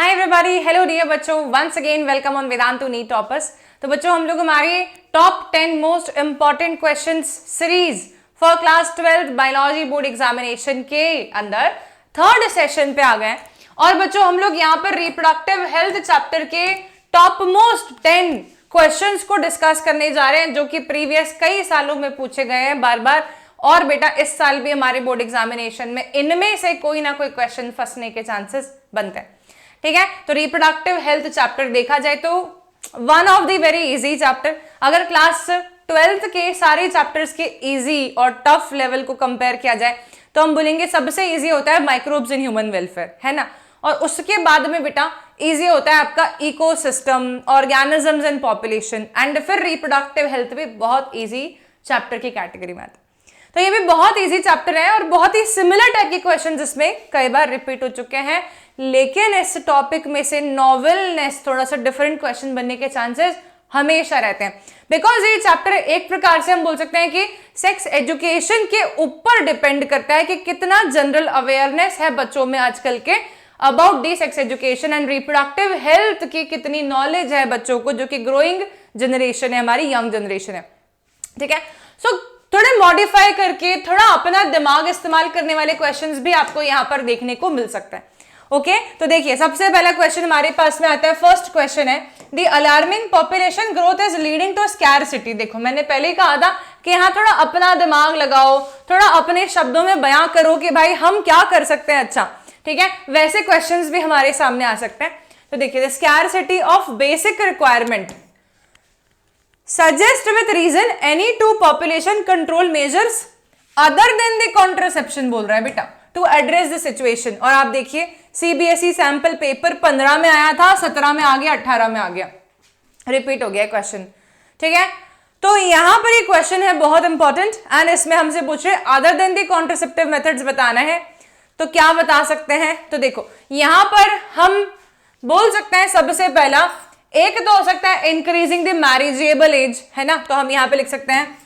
हाय everybody, hello dear बच्चों, once again welcome on Vedantu NEET toppers. तो बच्चों हम लोग हमारी top 10 most important questions series for class 12 biology board examination के अंदर थर्ड सेशन पे आ गए। और बच्चों हम लोग यहाँ पर रिप्रोडक्टिव हेल्थ चैप्टर के टॉप मोस्ट 10 क्वेश्चंस को डिस्कस करने जा रहे हैं, जो कि प्रीवियस कई सालों में पूछे गए हैं बार बार। और बेटा इस साल भी हमारे बोर्ड एग्जामिनेशन में इनमें से कोई ना कोई क्वेश्चन फंसने के चांसेस बनते हैं। ठीक है, तो रिप्रोडक्टिव हेल्थ चैप्टर देखा जाए तो one of the very easy chapter. अगर क्लास 12th के सारे चैप्टर्स के इजी और टफ लेवल को कंपेयर किया जाए तो हम बोलेंगे सबसे इजी होता है माइक्रोब्स इन ह्यूमन वेलफेयर, है ना। और उसके बाद में बेटा इजी होता है आपका ecosystem, organisms and population, and फिर रिप्रोडक्टिव हेल्थ भी बहुत इजी चैप्टर की कैटेगरी में आता है। तो ये भी बहुत इजी चैप्टर है और बहुत ही सिमिलर टाइप के क्वेश्चंस इसमें कई बार रिपीट हो चुके हैं, लेकिन इस टॉपिक में से नॉवेलनेस, थोड़ा सा डिफरेंट क्वेश्चन बनने के चांसेस हमेशा रहते हैं। बिकॉज ये चैप्टर एक प्रकार से हम बोल सकते हैं कि सेक्स एजुकेशन के ऊपर डिपेंड करता है कि कितना जनरल अवेयरनेस है बच्चों में आजकल के about the sex education and reproductive health की कितनी नॉलेज है बच्चों को, जो कि ग्रोइंग जनरेशन है, हमारी यंग जनरेशन है। ठीक है, सो थोड़े मॉडिफाई करके थोड़ा अपना दिमाग इस्तेमाल करने वाले क्वेश्चंस भी आपको यहां पर देखने को मिल सकता है। ओके, तो देखिए सबसे पहला क्वेश्चन हमारे पास में आता है। फर्स्ट क्वेश्चन है, the alarming population growth is leading to scarcity. देखो मैंने पहले ही कहा था कि यहाँ थोड़ा अपना दिमाग लगाओ, थोड़ा अपने शब्दों में बयां करो कि भाई हम क्या कर सकते हैं। अच्छा ठीक है, वैसे क्वेश्चंस भी हमारे सामने आ सकते हैं। तो देखिए, the scarcity of basic requirement suggest with reason any two population control measures other than the contraception बोल रहा है बेटा to address the situation। और आप देखिए सीबीएसई सैंपल पेपर 15 में आया था, 17 में आ गया, 18 में आ गया, रिपीट हो गया क्वेश्चन। ठीक है, तो यहां पर ये क्वेश्चन है बहुत इंपॉर्टेंट एंड इसमें हमसे पूछ रहे अदर देन दी कॉन्ट्रासेप्टिव मेथड्स बताना है। तो क्या बता सकते हैं? तो देखो यहां पर हम बोल सकते हैं सबसे पहला एक तो हो सकता है इंक्रीजिंग द मैरिजेबल एज, है ना। तो हम यहां पे लिख सकते हैं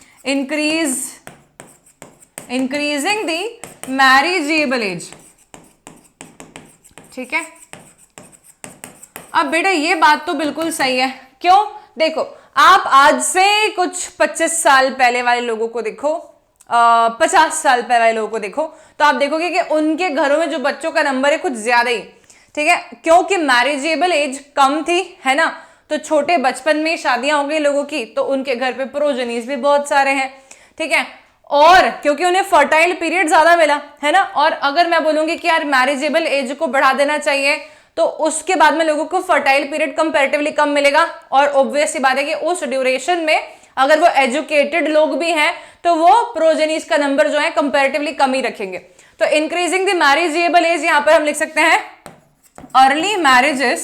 इंक्रीजिंग द मैरिजेबल एज। ठीक है, अब बेटा ये बात तो बिल्कुल सही है। क्यों? देखो आप आज से कुछ 25 साल पहले वाले लोगों को देखो, 50 साल पहले वाले लोगों को देखो, तो आप देखोगे कि उनके घरों में जो बच्चों का नंबर है कुछ ज्यादा ही। ठीक है, क्योंकि मैरिजेबल एज कम थी, है ना, तो छोटे बचपन में शादियां हो गई लोगों की, तो उनके घर पे प्रोजेनीज भी बहुत सारे हैं। ठीक है, और क्योंकि उन्हें फर्टाइल पीरियड ज्यादा मिला, है ना। और अगर मैं बोलूंगी कि यार मैरिजेबल एज को बढ़ा देना चाहिए, तो उसके बाद में लोगों को फर्टाइल पीरियड कंपैरेटिवली कम मिलेगा। और ऑब्वियस सी बात है कि उस ड्यूरेशन में अगर वो एजुकेटेड लोग भी हैं तो वो प्रोजेनीज का नंबर जो है कंपैरेटिवली कम ही रखेंगे। तो इंक्रीजिंग द मैरिजेबल एज यहां पर हम लिख सकते हैं early marriages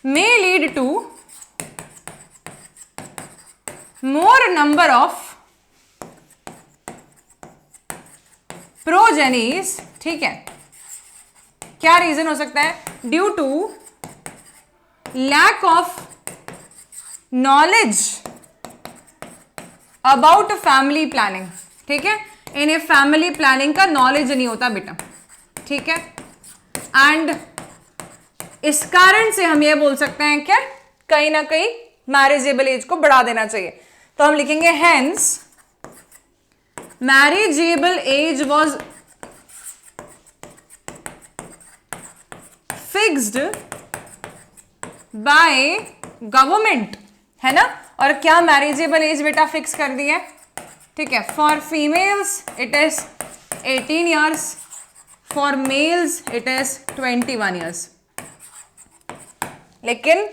may lead to more number of progenies। ठीक है, क्या रीजन हो सकता है? Due to lack of knowledge about family planning. ठीक है, इन्हें फैमिली प्लानिंग का नॉलेज नहीं होता बेटा। ठीक है, एंड इस कारण से हम ये बोल सकते हैं कि कहीं ना कहीं मैरिजेबल एज को बढ़ा देना चाहिए। तो हम लिखेंगे hence marriageable age was fixed by government, है ना। और क्या मैरिजेबल एज बेटा फिक्स कर दी है? ठीक है, for females it is 18 years, for mails it is 21 years. लेकिन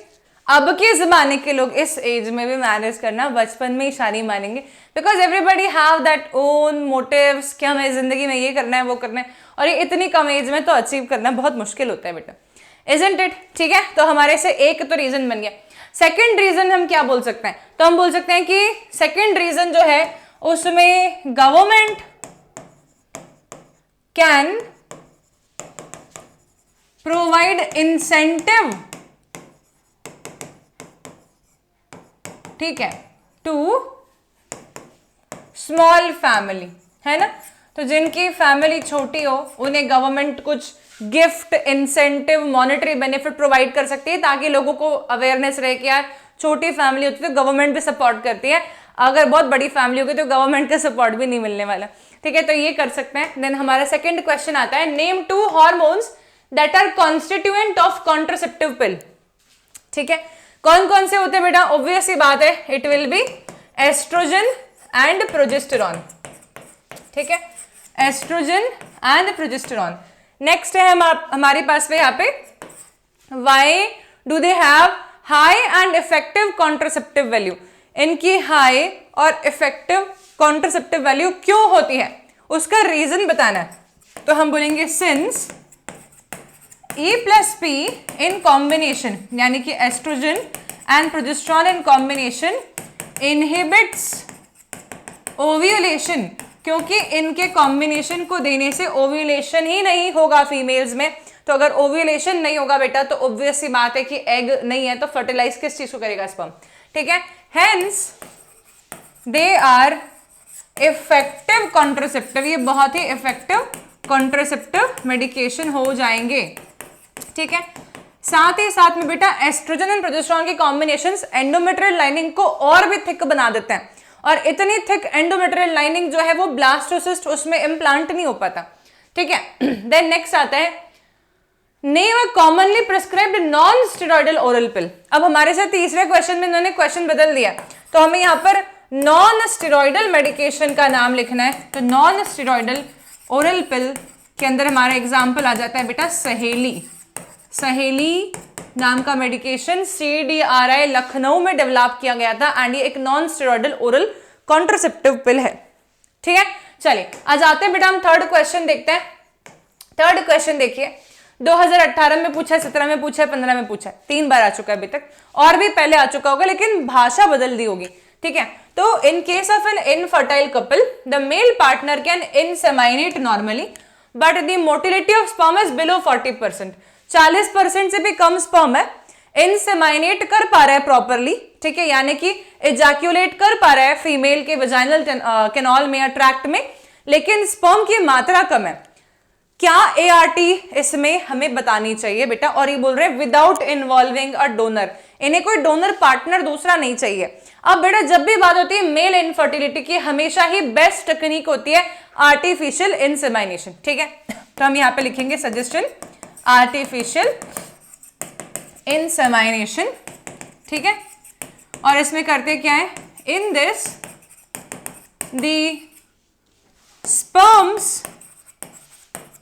अब के जमाने के लोग इस एज में भी मैरिज करना, बचपन में ही शादी मानेंगे, because everybody have that own motives कि हमें जिंदगी में ये करना है वो करना है, और ये इतनी कम एज में तो अचीव करना बहुत मुश्किल होता है बेटा, इजंट इट। ठीक है, तो हमारे से एक तो रीजन बन गया। सेकेंड रीजन हम क्या बोल सकते हैं? तो हम बोल सकते हैं कि सेकेंड रीजन जो है उसमें गवर्नमेंट कैन प्रोवाइड इंसेंटिव, ठीक है, टू स्मॉल फैमिली, है ना। तो जिनकी फैमिली छोटी हो उन्हें गवर्नमेंट कुछ gift, incentive, monetary benefit provide कर सकती है ताकि लोगों को अवेयरनेस रहे कि यार छोटी फैमिली होती है तो गवर्नमेंट भी सपोर्ट करती है, अगर बहुत बड़ी फैमिली होगी तो गवर्नमेंट का सपोर्ट भी नहीं मिलने वाला। ठीक है, तो ये कर सकते हैं। देन हमारा सेकंड क्वेश्चन आता है, name 2 hormones that are constituent of contraceptive pill. ठीक है, कौन कौन से होते हैं बेटा? ऑब्वियस ही बात है, it will be estrogen and progesterone. ठीक है, एस्ट्रोजन एंड प्रोजेस्टेरॉन। नेक्स्ट है हमारे पास में यहाँ पे, why do they have high and effective contraceptive value? इनकी हाई और इफेक्टिव कॉन्ट्रासेप्टिव वैल्यू क्यों होती है, उसका रीजन बताना है। तो हम बोलेंगे since E plus P in combination, यानी कि estrogen and progesterone in combination inhibits ovulation, क्योंकि इनके कॉम्बिनेशन को देने से ओव्यूलेशन ही नहीं होगा फीमेल्स में। तो अगर ओव्यूलेशन नहीं होगा बेटा तो ऑब्वियस सी बात है कि एग नहीं है, तो फर्टिलाइज किस चीज को करेगा? स्पर्म। ठीक है, hence they are effective contraceptive, ये बहुत ही इफेक्टिव कॉन्ट्रासेप्टिव मेडिकेशन हो जाएंगे। ठीक है, साथ ही साथ में बेटा एस्ट्रोजन एंड प्रोजेस्टेरॉन के कॉम्बिनेशंस एंडोमेट्रियल लाइनिंग को और भी थिक बना देते हैं, और इतनी थिक एंडोमेट्रियल लाइनिंग जो है वो ब्लास्टोसिस्ट उसमें इम्प्लांट नहीं हो पाता। ठीक है, देन नेक्स्ट आता है, name a commonly prescribed non steroidal oral pill. अब हमारे साथ तीसरे क्वेश्चन में इन्होंने क्वेश्चन बदल दिया, तो हमें यहाँ पर नॉन स्टेरॉइडल मेडिकेशन का नाम लिखना है। तो नॉन स्टेरॉइडल ओरल पिल के अंदर हमारा एग्जाम्पल आ जाता है बेटा सहेली। सहेली नाम का मेडिकेशन CDRI लखनऊ में डेवलप किया गया था, एंड ये एक नॉन स्टेरॉइडल ओरल कॉन्ट्रासेप्टिव पिल है। ठीक है, चलिए आज आते हैं बेटा हम थर्ड क्वेश्चन देखते हैं। थर्ड क्वेश्चन देखिए, 2018 में पूछा है, 17 में पूछा है, 15 में पूछा है, 3 बार आ चुका है अभी तक, और भी पहले आ चुका होगा लेकिन भाषा बदल दी होगी। ठीक है, तो in case of an infertile couple the male partner can inseminate normally but the motility of sperm is below 40%। 40% से भी कम स्पर्म है, इनसेमाइनेट कर पा रहा है प्रॉपरली। ठीक है, यानी कि एजैक्यूलेट कर पा रहा है फीमेल के वजाइनल कैनॉल में या ट्रैक्ट में, लेकिन स्पर्म की मात्रा कम है। क्या ART इसमें हमें बतानी चाहिए बेटा? और ये बोल रहे हैं विदाउट इन्वॉल्विंग अ डोनर, इन्हें कोई डोनर पार्टनर दूसरा नहीं चाहिए। अब बेटा जब भी बात होती है मेल इनफर्टिलिटी की, हमेशा ही बेस्ट टेक्निक होती है आर्टिफिशियल इंसेमाइनेशन। ठीक है, तो हम यहाँ पे लिखेंगे सजेशन आर्टिफिशियल इंसेमाइनेशन। ठीक है, और इसमें करते क्या है, इन दिस द स्पर्म्स,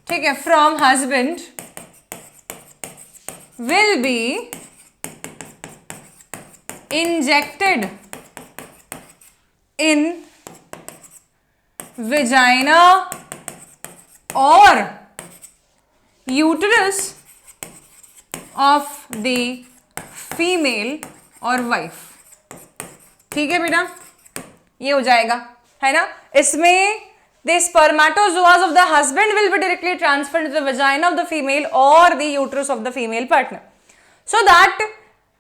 ठीक है, from husband will be injected in vagina or uterus of the female or wife। ठीक है बेटा, ये हो जाएगा, है ना। इसमें the spermatozoas of the husband will be directly transferred to the vagina of the female or the uterus of the female partner, so that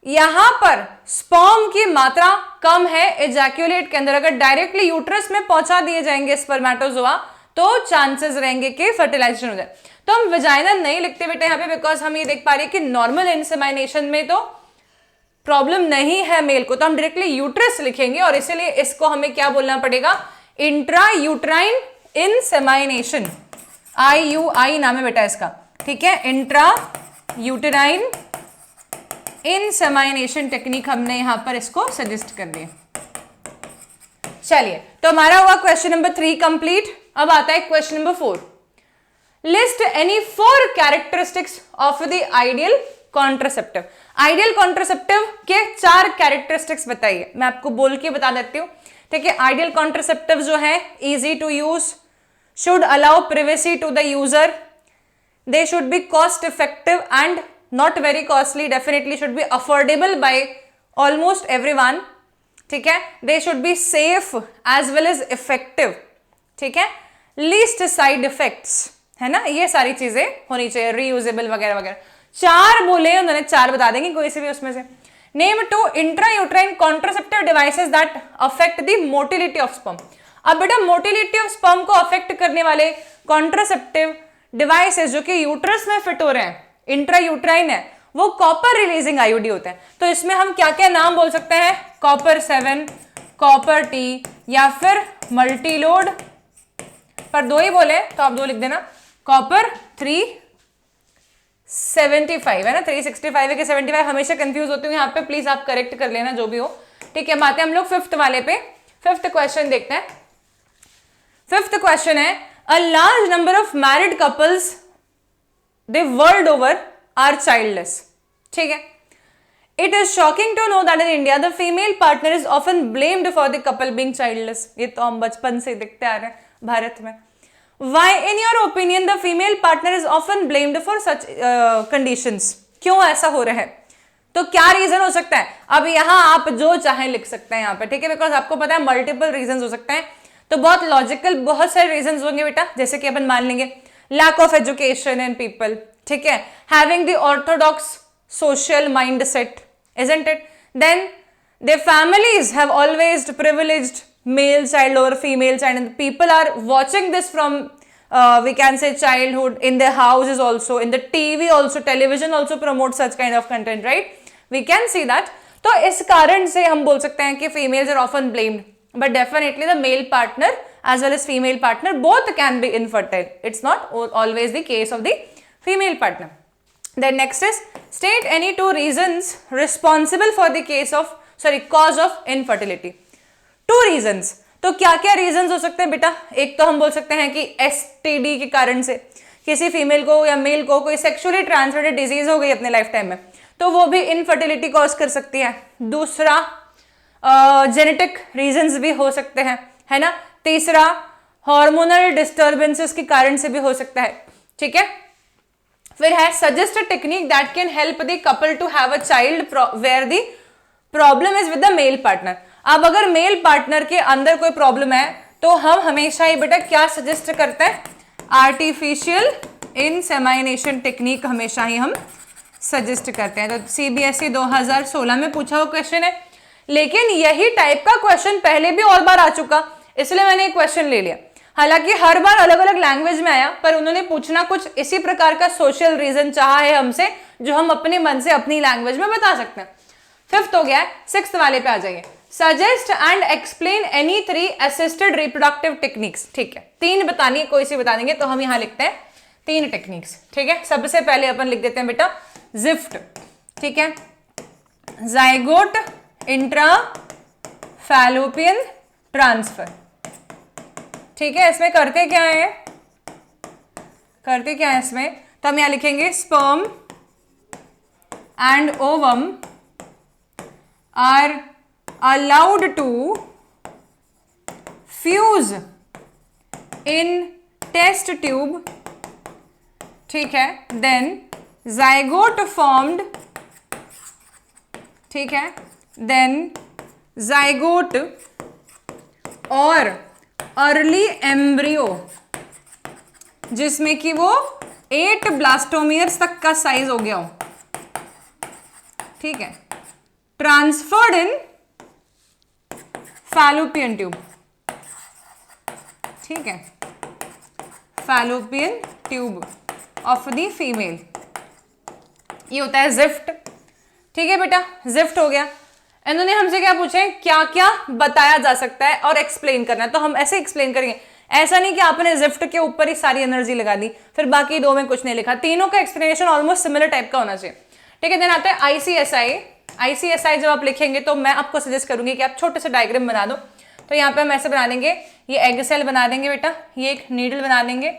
यहां पर स्पर्म की मात्रा कम है एजैक्यूलेट के अंदर, अगर डायरेक्टली यूट्रस में पहुंचा दिए जाएंगे स्पर्मेटोजोआ तो चांसेस रहेंगे कि फर्टिलाइजेशन हो जाए। तो हम वेजाइनल नहीं लिखते बेटे यहाँ पे, बिकॉज हम ये देख पा रहे हैं कि नॉर्मल इंसेमाइनेशन में तो प्रॉब्लम नहीं है मेल को, तो हम डायरेक्टली यूट्रस लिखेंगे, और इसीलिए इसको हमें क्या बोलना पड़ेगा, इंट्रा यूट्राइन इंसेमाइनेशन। IUI नाम है बेटा इसका। ठीक है, इंट्रा यूटेराइन इंसेमाइनेशन टेक्निक हमने यहां पर इसको सजेस्ट कर दिया। चलिए, तो हमारा हुआ क्वेश्चन नंबर 3 कंप्लीट। अब आता है question number 4, list any 4 characteristics of the ideal contraceptive. Ideal contraceptive के 4 कैरेक्टरिस्टिक्स बताइए, मैं आपको बोल के बता देती हूं। ठीक है, आइडियल कॉन्ट्रासेप्टिव जो है easy to use, should allow privacy to the user, they should be cost effective and not very costly, definitely should be affordable by almost everyone। ठीक है, they should be safe as well as effective। ठीक है, least side effects, है ना, ये सारी चीजें होनी चाहिए, reusable वगैरह वगैरह। 4 बोले उन्होंने, 4 बता देंगे कोई से भी उसमें से। Name 2 intrauterine contraceptive devices that affect the motility of sperm। अब बेटा मोटिलिटी ऑफ स्पर्म को अफेक्ट करने वाले कॉन्ट्रासेप्टिव डिवाइसेस जो कि यूट्रस में फिट हो रहे हैं, इंट्रा यूट्राइन है, वो कॉपर रिलीजिंग आईयूडी होते हैं। तो इसमें हम क्या क्या नाम बोल सकते हैं, कॉपर 7, कॉपर टी, या फिर मल्टीलोड, पर 2 ही बोले तो आप 2 लिख देना, कॉपर 375 है ना, 365 है कि 75, हमेशा कंफ्यूज होती हूँ यहाँ पे, प्लीज आप करेक्ट कर लेना जो भी हो। ठीक है, बातें हम लोग फिफ्थ वाले पे, फिफ्थ क्वेश्चन देखते हैं। फिफ्थ क्वेश्चन है, a large number of married couples the world over are childless. ठीक है, it is shocking to know that in India the female partner is often blamed for the couple being childless. ये तो हम बचपन से देखते आ रहे हैं भारत में। Why, in your opinion, the female partner is often blamed for such conditions? क्यों ऐसा हो रहा है? तो क्या रीजन हो सकता है? अब यहाँ आप जो चाहे लिख सकते हैं यहाँ पे, ठीक है, बिकॉज आपको पता है मल्टीपल रीजन हो सकते हैं, तो बहुत लॉजिकल बहुत सारे रीजन होंगे बेटा, जैसे कि अपन मान लेंगे lack of education in people, ठीक है, having the orthodox social mind set, isn't it, then their families have always privileged male child over female child, and people are watching this from we can say childhood, in their houses also, in the TV also, television also promotes such kind of content, right? We can see that. तो इस कारण से हम बोल सकते हैं कि females are often blamed, but definitely the male partner as well as female partner both can be infertile. It's not always the case of the female partner. Then next is state any 2 reasons responsible for the cause of infertility. 2 reasons. तो क्या क्या reasons हो सकते हैं बेटा? एक तो हम बोल सकते हैं कि STD के कारण से किसी फीमेल को या मेल को कोई सेक्सुअली ट्रांसमिटेड डिजीज हो गई अपने लाइफ टाइम में, तो वो भी इनफर्टिलिटी कॉज कर सकती है। दूसरा जेनेटिक रीजंस भी हो सकते हैं, है ना। तीसरा हार्मोनल डिस्टर्बेंसेस के कारण से भी हो सकता है, ठीक है। फिर है suggest a technique that can help the couple to have a child where the problem is with the male partner. अब अगर मेल पार्टनर के अंदर कोई प्रॉब्लम है तो हम हमेशा ही बेटा क्या सजेस्ट करते हैं, आर्टिफिशियल इनसेमाइनेशन टेक्निक हमेशा ही हम सजेस्ट करते हैं। तो सीबीएसई 2016 में पूछा हुआ क्वेश्चन है, लेकिन यही टाइप का क्वेश्चन पहले भी और बार आ चुका, इसलिए मैंने एक क्वेश्चन ले लिया। हालांकि हर बार अलग अलग लैंग्वेज में आया, पर उन्होंने पूछना कुछ इसी प्रकार का सोशल रीजन चाहा है हमसे, जो हम अपने मन से अपनी लैंग्वेज में बता सकते हैं। फिफ्थ हो गया, सिक्स्थ वाले पे आ जाइए। Suggest and explain any 3 assisted reproductive techniques. ठीक है, 3 बतानी है, कोई सी बता देंगे, तो हम यहां लिखते हैं 3 टेक्निक्स, ठीक है। सबसे पहले अपन लिख देते हैं बेटा जिफ्ट, ठीक है, जाइगोट इंट्रा फैलोपियन ट्रांसफर, ठीक है। इसमें करते क्या है इसमें, तो हम यहां लिखेंगे sperm and ovum are allowed to fuse in test tube, ठीक है, then zygote formed, ठीक है, then zygote और early embryo जिसमें कि वो 8 ब्लास्टोमियर्स तक का साइज हो गया हो, ठीक है, ट्रांसफर्ड इन फैलोपियन ट्यूब, ठीक है, fallopian tube of the female, ये होता है जिफ्ट, ठीक है बेटा। जिफ्ट हो गया। इन्होंने हमसे क्या पूछे, क्या क्या बताया जा सकता है और एक्सप्लेन करना है, तो हम ऐसे एक्सप्लेन करेंगे। ऐसा नहीं कि आपने जिफ्ट के ऊपर ही सारी एनर्जी लगा दी फिर बाकी 2 में कुछ नहीं लिखा, तीनों का एक्सप्लेनेशन ऑलमोस्ट सिमिलर टाइप का होना चाहिए, ठीक है। देन आता है आईसीएसआई जब आप लिखेंगे तो मैं आपको सजेस्ट करूंगी कि आप छोटे से डायग्राम बना दो। तो यहाँ पे हम ऐसे बना देंगे, ये एग सेल बना देंगे बेटा, ये एक नीडल बना देंगे,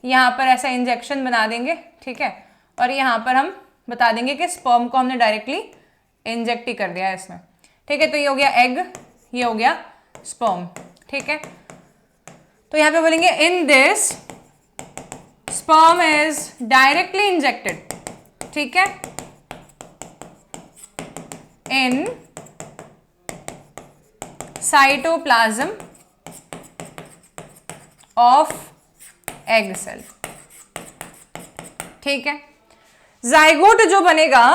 यहाँ पर ऐसा इंजेक्शन बना देंगे, ठीक है, और यहाँ पर हम बता देंगे कि स्पर्म को हमने डायरेक्टली इंजेक्ट ही कर दिया है इसमें, ठीक है। तो ये हो गया एग, ये हो गया स्पर्म, ठीक है। तो यहाँ पे बोलेंगे in this sperm is directly injected, ठीक है, in cytoplasm of egg cell, ठीक है। जाइगोट जो बनेगा,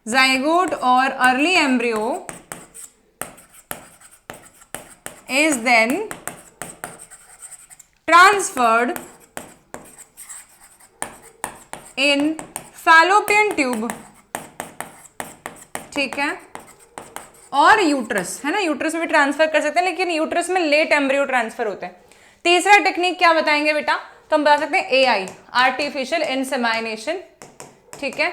जाइगोट और early embryo is then transferred in fallopian tube, ठीक है, और यूट्रस, है ना, यूट्रस में भी ट्रांसफर कर सकते हैं, लेकिन यूट्रस में लेट एम्ब्रियो ट्रांसफर होते हैं। तीसरा टेक्निक क्या बताएंगे बेटा, तो हम बता सकते हैं एआई, आर्टिफिशियल इंसेमिनेशन, ठीक है,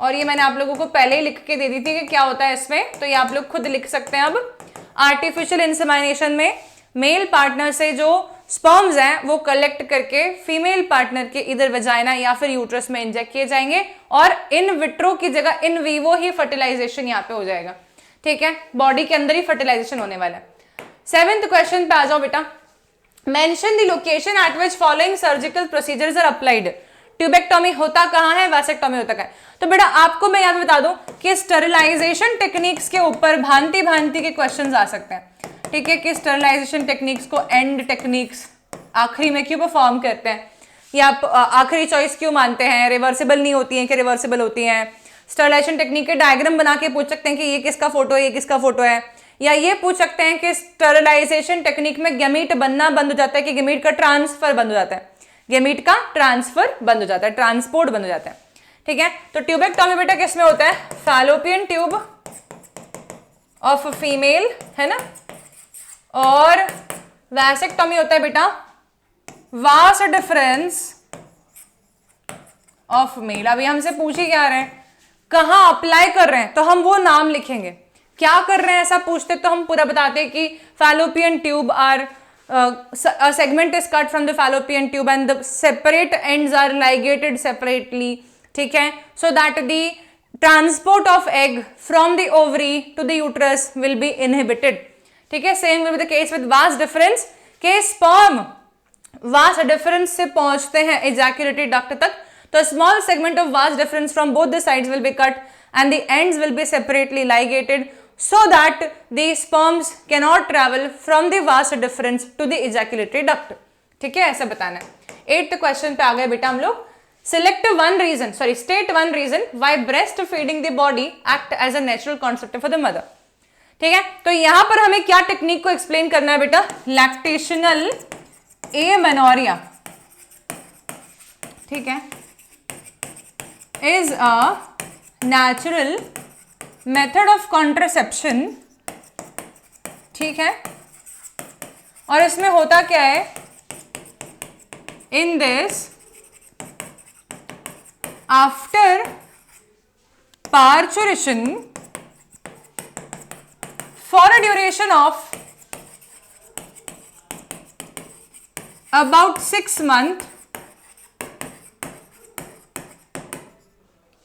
और ये मैंने आप लोगों को पहले ही लिख के दे दी थी कि क्या होता है इसमें, तो ये आप लोग खुद लिख सकते हैं। अब आर्टिफिशियल इंसेमिनेशन में मेल पार्टनर से जो स्पर्म्स हैं वो कलेक्ट करके फीमेल पार्टनर के इधर वजाइना या फिर यूट्रस में इंजेक्ट किए जाएंगे, और इन विट्रो की जगह इन वीवो ही फर्टिलाइजेशन यहाँ पे हो जाएगा, ठीक है, बॉडी के अंदर ही फर्टिलाइजेशन होने वाला है। 7th क्वेश्चन पे आ जाओ बेटा। Mention the location at which following surgical procedures are applied. Tubectomy होता कहाँ है, वैसेक्टोमी होता कहाँ है। तो बेटा आपको मैं याद बता दूं कि स्टरलाइजेशन टेक्निक्स के ऊपर भांति भांति के क्वेश्चंस आ सकते हैं, ठीक है, कि स्टरलाइजेशन टेक्निक्स को एंड टेक्निक्स आखिरी में क्यों परफॉर्म करते हैं, या आखिरी चॉइस क्यों मानते हैं, रिवर्सिबल नहीं होती हैं कि रिवर्सिबल होती हैं। स्टरलाइजेशन टेक्निक के डायग्राम बना के पूछ सकते हैं कि ये किसका फोटो है, ये किसका फोटो है, या ये पूछ सकते हैं कि स्टरलाइजेशन टेक्निक में गैमीट बनना बंद हो जाता है कि गैमीट का ट्रांसफर बंद हो जाता है, गैमीट का ट्रांसफर बंद हो जाता है, ट्रांसपोर्ट बंद हो जाता है, ठीक है। तो ट्यूबेक्टोमी बेटा किसमें होता है, फैलोपियन ट्यूब ऑफ फीमेल, है ना, और वैसेक्टोमी होता है बेटा वास डिफरेंस ऑफ मेल। अभी हमसे पूछ ही क्या रहे हैं, कहां अप्लाई कर रहे हैं, तो हम वो नाम लिखेंगे। क्या कर रहे हैं ऐसा पूछते तो हम पूरा बताते कि fallopian tube are a segment is cut from the fallopian tube and the separate ends are ligated separately, ठीक है, so that the transport of egg from the ovary to the uterus will be inhibited, ठीक है। same will be the case with vas deferens के sperm vas deferens से पहुंचते हैं ejaculatory duct तक, तो small segment of vas deferens from both the sides will be cut and the ends will be separately ligated so that the sperms cannot travel from the vas deferens to the ejaculatory duct, ठीक है, ऐसा बताना है। 8th question पे आ गए बेटा हम लोग। state one reason why breastfeeding the body act as a natural contraceptive for the mother, ठीक है। तो यहां पर हमें क्या टेक्निक को एक्सप्लेन करना है बेटा, लैक्टेशनल एमेनोरिया, ठीक है, is a natural method of contraception, ठीक है, और इसमें होता क्या है, in this after parturition for a duration of about 6 months,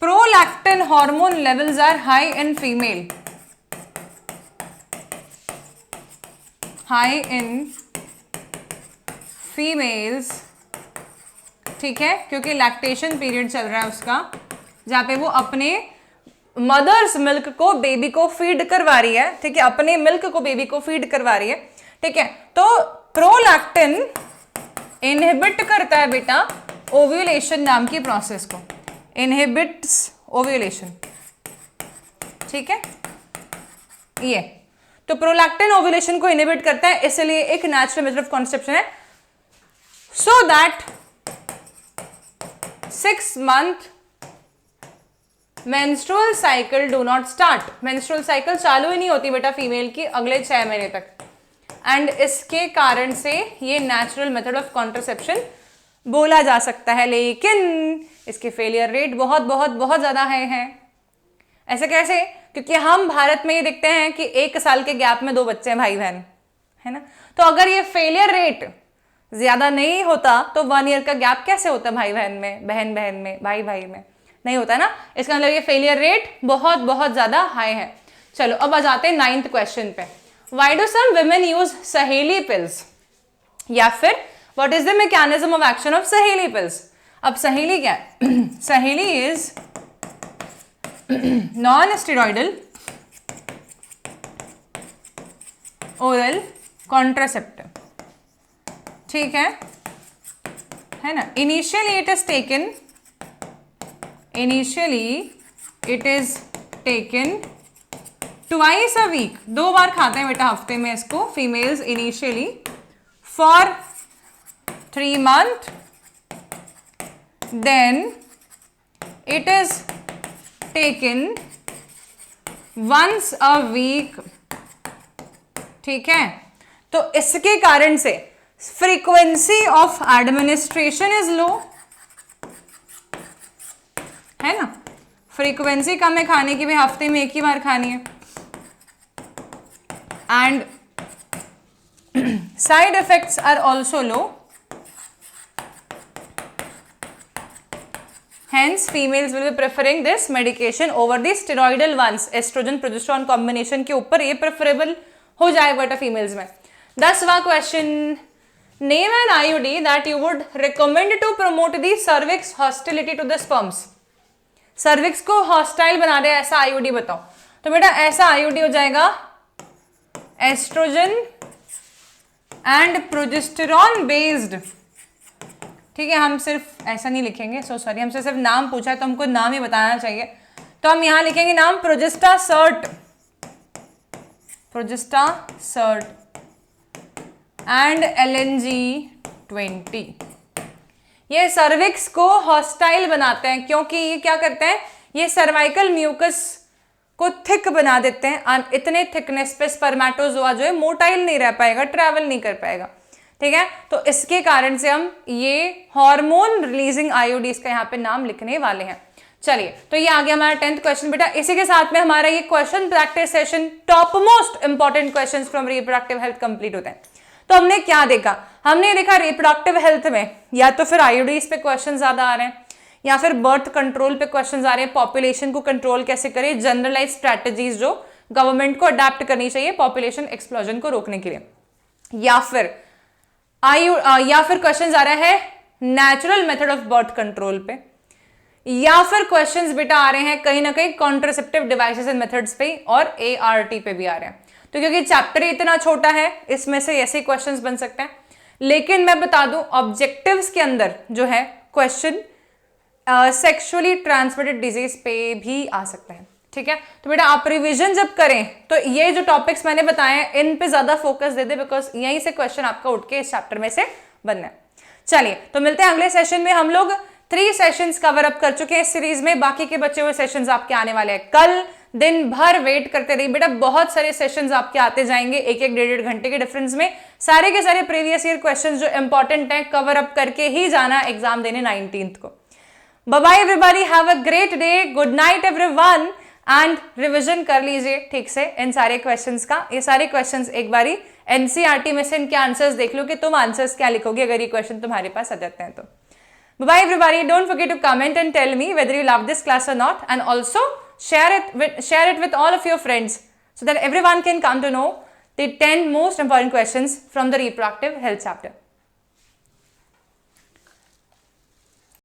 prolactin hormone levels are high in female, high in females, ठीक है, क्योंकि लैक्टेशन पीरियड चल रहा है उसका, जहां पे वो अपने मदर्स मिल्क को बेबी को फीड करवा रही है, ठीक है, अपने मिल्क को बेबी को फीड करवा रही है, ठीक है। तो प्रोलैक्टिन इनहिबिट करता है बेटा ओव्यूलेशन नाम की प्रोसेस को, इनहिबिट्स ओव्यूलेशन, ठीक है, ये तो प्रोलैक्टिन ओव्यूलेशन को इनहिबिट करता है, इसलिए एक नेचुरल मेथड ऑफ कॉन्सेप्शन है, so that 6 month menstrual cycle do not start. Menstrual cycle चालू ही नहीं होती बेटा फीमेल की अगले 6 महीने तक, एंड इसके कारण से ये नेचुरल मेथड ऑफ कॉन्ट्रासेप्शन बोला जा सकता है, लेकिन इसके फेलियर रेट बहुत बहुत बहुत ज्यादा है। ऐसे कैसे? क्योंकि हम भारत में ये देखते हैं कि 1 साल के गैप में 2 बच्चे हैं भाई बहन, है ना, तो अगर ये फेलियर रेट ज्यादा नहीं होता तो 1 ईयर का गैप कैसे होता भाई बहन में, बहन बहन में, भाई भाई में, नहीं होता ना, इसका मतलब ये फेलियर रेट बहुत बहुत ज्यादा हाई है। चलो अब आ जाते हैं 9th क्वेश्चन पे। Why do some women use सहेली pills? या फिर what is the mechanism of action of सहेली pills? अब सहेली क्या है? सहेली is non-steroidal oral contraceptive, ठीक है ना। Initially it is taken twice a week, 2 बार खाते हैं बेटा हफ्ते में इसको females initially, for 3 months, then it is taken once a week. ठीक है, तो इसके कारण से frequency of administration is low, है ना, फ्रीक्वेंसी कम है खाने की भी, हफ्ते में 1 ही बार खानी है, and side effects are also low, hence females will be preferring this medication over the steroidal ones. Oestrogen progesterone combination के ऊपर ये प्रेफरेबल हो जाएगा बेटा फीमेल्स में. 10वां question, name an IUD that you would recommend to promote the cervix hostility to the sperms. Cervix को hostile बना दे ऐसा आईयूडी बताओ. तो बेटा ऐसा आईयूडी हो जाएगा एस्ट्रोजन एंड प्रोजेस्टेरोन बेस्ड. ठीक है, हम सिर्फ ऐसा नहीं लिखेंगे, सो सॉरी, हमसे सिर्फ नाम पूछा है तो हमको नाम ही बताना चाहिए, तो हम यहां लिखेंगे नाम प्रोजेस्टासर्ट, प्रोजेस्टासर्ट एंड LNG-20. ये सर्विक्स को हॉस्टाइल बनाते हैं क्योंकि ये क्या करते हैं, ये सर्वाइकल म्यूकस को थिक बना देते हैं. इतने थिकनेस पे स्पर्मेटोजोआ जो है मोटाइल नहीं रह पाएगा, ट्रैवल नहीं कर पाएगा. ठीक है, तो इसके कारण से हम ये हार्मोन रिलीजिंग आईयूडीज का यहाँ पे नाम लिखने वाले हैं. चलिए, तो ये आ गया हमारा 10th क्वेश्चन बेटा. इसी के साथ में हमारा ये question practice session top most important questions from reproductive health complete होते हैं. तो हमने क्या देखा, हमने देखा रिप्रोडक्टिव हेल्थ में या तो फिर आईयूडीज पे क्वेश्चन ज्यादा आ रहे हैं, या फिर बर्थ कंट्रोल पे क्वेश्चन आ रहे हैं, पॉपुलेशन को कंट्रोल कैसे करें, जनरलाइज स्ट्रैटेजीज जो गवर्नमेंट को अडेप्ट करनी चाहिए पॉपुलेशन एक्सप्लोजन को रोकने के लिए, या फिर क्वेश्चन आ रहा है natural method of birth control पे, या फिर क्वेश्चंस बेटा आ रहे हैं कहीं ना कहीं कॉन्ट्रासेप्टिव डिवाइसेस एंड मेथड्स पे और ART पे भी आ रहे हैं. तो क्योंकि चैप्टर इतना छोटा है, इसमें से ऐसे क्वेश्चंस बन सकते हैं. लेकिन मैं बता दूं ऑब्जेक्टिव्स के अंदर जो है क्वेश्चन सेक्सुअली ट्रांसमिटेड डिजीज पे भी आ सकता है. ठीक है, तो बेटा आप रिवीजन जब करें तो ये जो टॉपिक्स मैंने बताए हैं इन पे ज्यादा फोकस दे दे, बिकॉज यहीं से क्वेश्चन आपका उठ के इस चैप्टर में से बनना है. चलिए, तो मिलते हैं अगले सेशन में. हम लोग 3 सेशंस कवर अप कर चुके हैं इस सीरीज में, बाकी के बचे हुए सेशंस आपके आने वाले हैं. कल दिन भर वेट करते रहिए बेटा, बहुत सारे सेशंस आपके आते जाएंगे, 1-1, 1.5 घंटे के डिफरेंस में. सारे के सारे प्रीवियस ईयर क्वेश्चंस जो इंपॉर्टेंट हैं कवर अप करके ही जाना एग्जाम देने 19th को. Bye bye everybody, have a great day, good night everyone, and revision कर लीजिए ठीक से इन सारे क्वेश्चंस का. ये सारे क्वेश्चंस एक बारी NCERT में से इनके आंसर्स देख लो कि तुम आंसर्स क्या लिखोगे अगर ये क्वेश्चन तुम्हारे पास आ जाते हैं तो. Bye everybody, don't forget to comment and tell me whether you love this class or not, and also share it with all of your friends so that everyone can come to know the 10 most important questions from the reproductive health chapter.